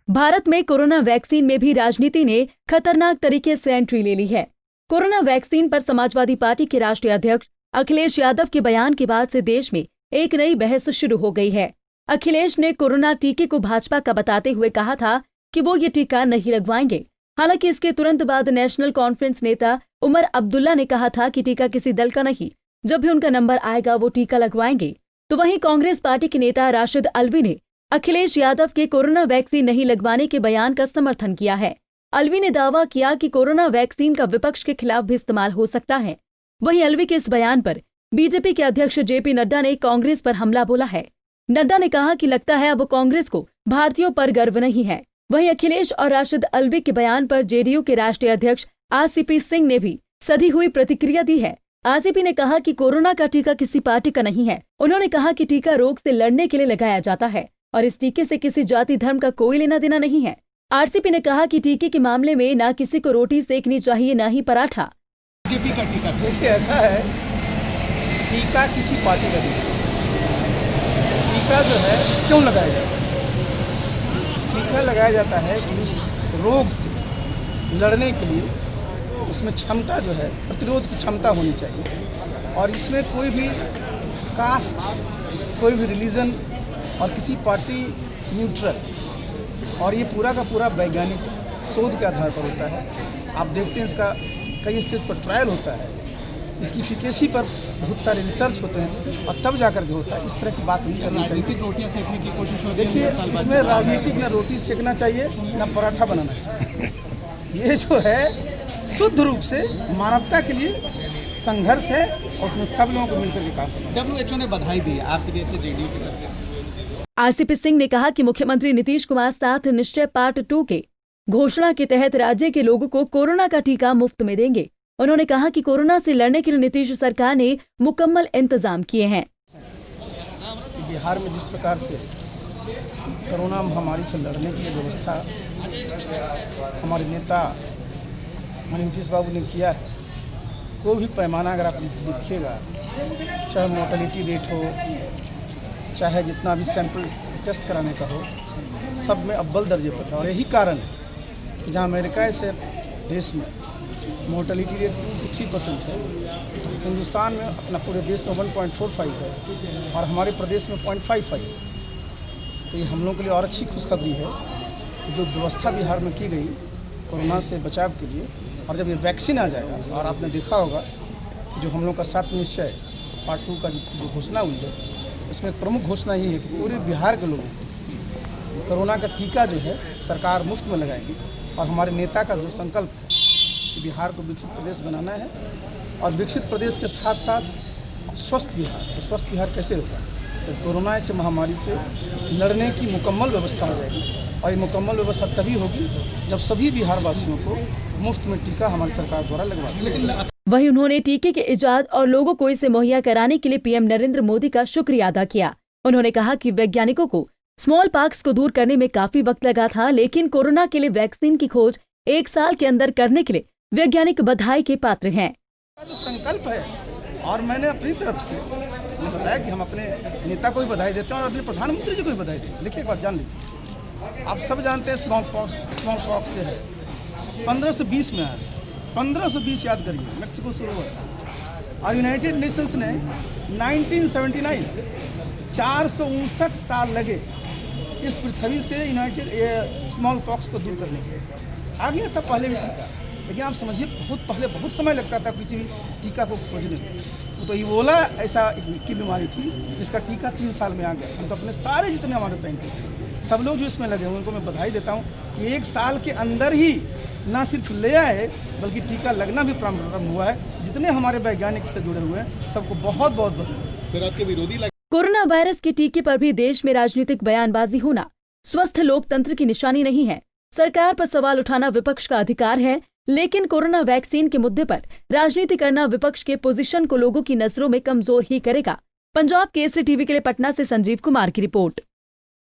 भारत में corona vaccine में भी राजनीति ने खतरनाक तरीके से एंट्री ले ली है। कोरोना वैक्सीन पर समाजवादी पार्टी के राष्ट्रीय अध्यक्ष अखिलेश यादव के बयान के बाद से देश में एक नई बहस शुरू हो गई है। अखिलेश ने कोरोना टीके को भाजपा का बताते हुए कहा था कि वो ये टीका नहीं लगवाएंगे। हालांकि इसके तुरंत बाद नेशनल कॉन्फ्रेंस नेता उमर अब्दुल्ला ने कहा था कि टीका किसी दल का नहीं, जब भी उनका नंबर आएगा वो टीका लगवाएंगे। तो वहीं कांग्रेस पार्टी के नेता राशिद अलवी ने अखिलेश यादव के कोरोना वैक्सीन नहीं लगवाने के बयान का समर्थन किया है। अलवी ने दावा किया कि कोरोना वैक्सीन का विपक्ष के खिलाफ भी इस्तेमाल हो सकता है। वहीं अलवी के इस बयान पर बीजेपी के अध्यक्ष जेपी नड्डा ने कांग्रेस पर हमला बोला है। नड्डा ने कहा कि लगता है अब कांग्रेस को भारतीयों पर गर्व नहीं है। वहीं अखिलेश और राशिद अलवी के बयान पर जेडीयू के राष्ट्रीय अध्यक्ष आरसीपी सिंह ने भी सधी हुई प्रतिक्रिया दी है। आरसीपी ने कहा कि कोरोना का टीका किसी पार्टी का नहीं है। उन्होंने कहा कि टीका रोग से लड़ने के लिए लगाया जाता है और इस टीके से किसी जाति धर्म का कोई लेना देना नहीं है। आरसीपी ने कहा कि टीके के मामले में ना किसी को रोटी सेकनी चाहिए ना ही पराठा। बीजेपी का टीका, देखिए ऐसा है, टीका किसी पार्टी का नहीं। टीका जो है क्यों लगाया जाता है? टीका लगाया जाता है कि उस रोग से लड़ने के लिए उसमें क्षमता जो है, प्रतिरोध की क्षमता होनी चाहिए। और इसमें कोई भी कास्ट, कोई भी रिलीजन और किसी पार्टी न्यूट्रल, और ये पूरा का पूरा वैज्ञानिक शोध के आधार पर होता है। आप देखते हैं इसका कई स्टेज पर ट्रायल होता है, इसकी इफिकेसी पर बहुत सारे रिसर्च होते हैं और तब जाकर के होता है। इस तरह की बात नहीं करनी चाहिए। राजनीतिक रोटियां सेकने की कोशिश होती है। देखिए, इसमें राजनीतिक न रोटी सेकना चाहिए न पराठा बनाना चाहिए। ये जो है शुद्ध रूप से मानवता के लिए संघर्ष है और उसमें सब लोगों को मिलकर के काम करना। WHO ने बधाई दी आपके लिए जेडीयू की तरफ से। आरसीपी सिंह ने कहा कि मुख्यमंत्री नीतीश कुमार 7 निश्चय पार्ट 2 के घोषणा के तहत राज्य के लोगों को कोरोना का टीका मुफ्त में देंगे। उन्होंने कहा कि कोरोना से लड़ने के लिए नीतीश सरकार ने मुकम्मल इंतजाम किए हैं। बिहार में जिस प्रकार से कोरोना महामारी से लड़ने की व्यवस्था हमारे नेता नीतीश बाबू ने किया है, कोई भी पैमाना अगर आप देखिएगा, चाहे मोर्टेलिटी रेट हो, चाहे जितना भी सैंपल टेस्ट कराने का हो, सब में अव्वल दर्जे पर है। और यही कारण है कि जहाँ अमेरिका से देश में मोर्टेलिटी रेट 3% है, हिंदुस्तान में अपना पूरे देश में 1.45 है और हमारे प्रदेश में 0.55 है। तो ये हम लोगों के लिए और अच्छी खुशखबरी है कि जो व्यवस्था बिहार में की गई कोरोना से बचाव के लिए, और जब ये वैक्सीन आ जाएगा, और आपने देखा होगा कि जो हम लोग का 7 निश्चय पार्ट 2 का जो घोषणा हुई है, इसमें एक प्रमुख घोषणा ये है कि पूरे बिहार के लोगों को कोरोना का टीका जो है सरकार मुफ्त में लगाएगी। और हमारे नेता का जो संकल्प है कि बिहार को विकसित प्रदेश बनाना है और विकसित प्रदेश के साथ साथ स्वस्थ बिहार। तो स्वस्थ बिहार कैसे होगा? तो कोरोना से महामारी से लड़ने की मुकम्मल व्यवस्था हो जाएगी। और ये मुकम्मल व्यवस्था तभी होगी जब सभी बिहार वासियों को मुफ्त में टीका हमारी सरकार द्वारा लगवा दी। वहीं उन्होंने टीके के इजाद और लोगों को इसे मुहैया कराने के लिए पीएम नरेंद्र मोदी का शुक्रिया अदा किया। उन्होंने कहा कि वैज्ञानिकों को स्मॉल पॉक्स को दूर करने में काफी वक्त लगा था, लेकिन कोरोना के लिए वैक्सीन की खोज 1 साल के अंदर करने के लिए वैज्ञानिक बधाई के पात्र हैं। जो संकल्प है, और मैंने अपनी तरफ से बताया कि हम अपने नेता को भी बधाई देते हैं और अपने प्रधानमंत्री जी को भी बधाई देते हैं। देखिए, एक बात जान लीजिए, आप सब जानते हैं स्मॉल पॉक्स जो है 1520 में आया। 1520 याद करिए, मेक्सिको शुरू हुआ था और यूनाइटेड नेशंस ने 1979 459 साल लगे इस पृथ्वी से स्मॉल पॉक्स को दूर करने के लिए। आ गया था पहले भी टीका, लेकिन आप समझिए बहुत समय लगता था किसी भी टीका को खोजने में। तो इबोला ऐसा की बीमारी थी जिसका टीका 3 साल में आ गया। हम तो अपने सारे जितने हमारे साइंटिस्ट हैं, सब लोग जो इसमें लगे हुए उनको मैं बधाई देता हूँ कि 1 साल के अंदर ही ना सिर्फ ले आए बल्कि टीका लगना भी प्रारंभ हुआ है। जितने हमारे वैज्ञानिक से जुड़े हुए हैं सबको बहुत बहुत बधाई। कोरोना वायरस के टीके पर भी देश में राजनीतिक बयानबाजी होना स्वस्थ लोकतंत्र की निशानी नहीं है। सरकार पर सवाल उठाना विपक्ष का अधिकार है, लेकिन कोरोना वैक्सीन के मुद्दे पर राजनीति करना विपक्ष के पोजीशन को लोगों की नजरों में कमजोर ही करेगा। पंजाब केसरी टीवी के लिए पटना से संजीव कुमार की रिपोर्ट।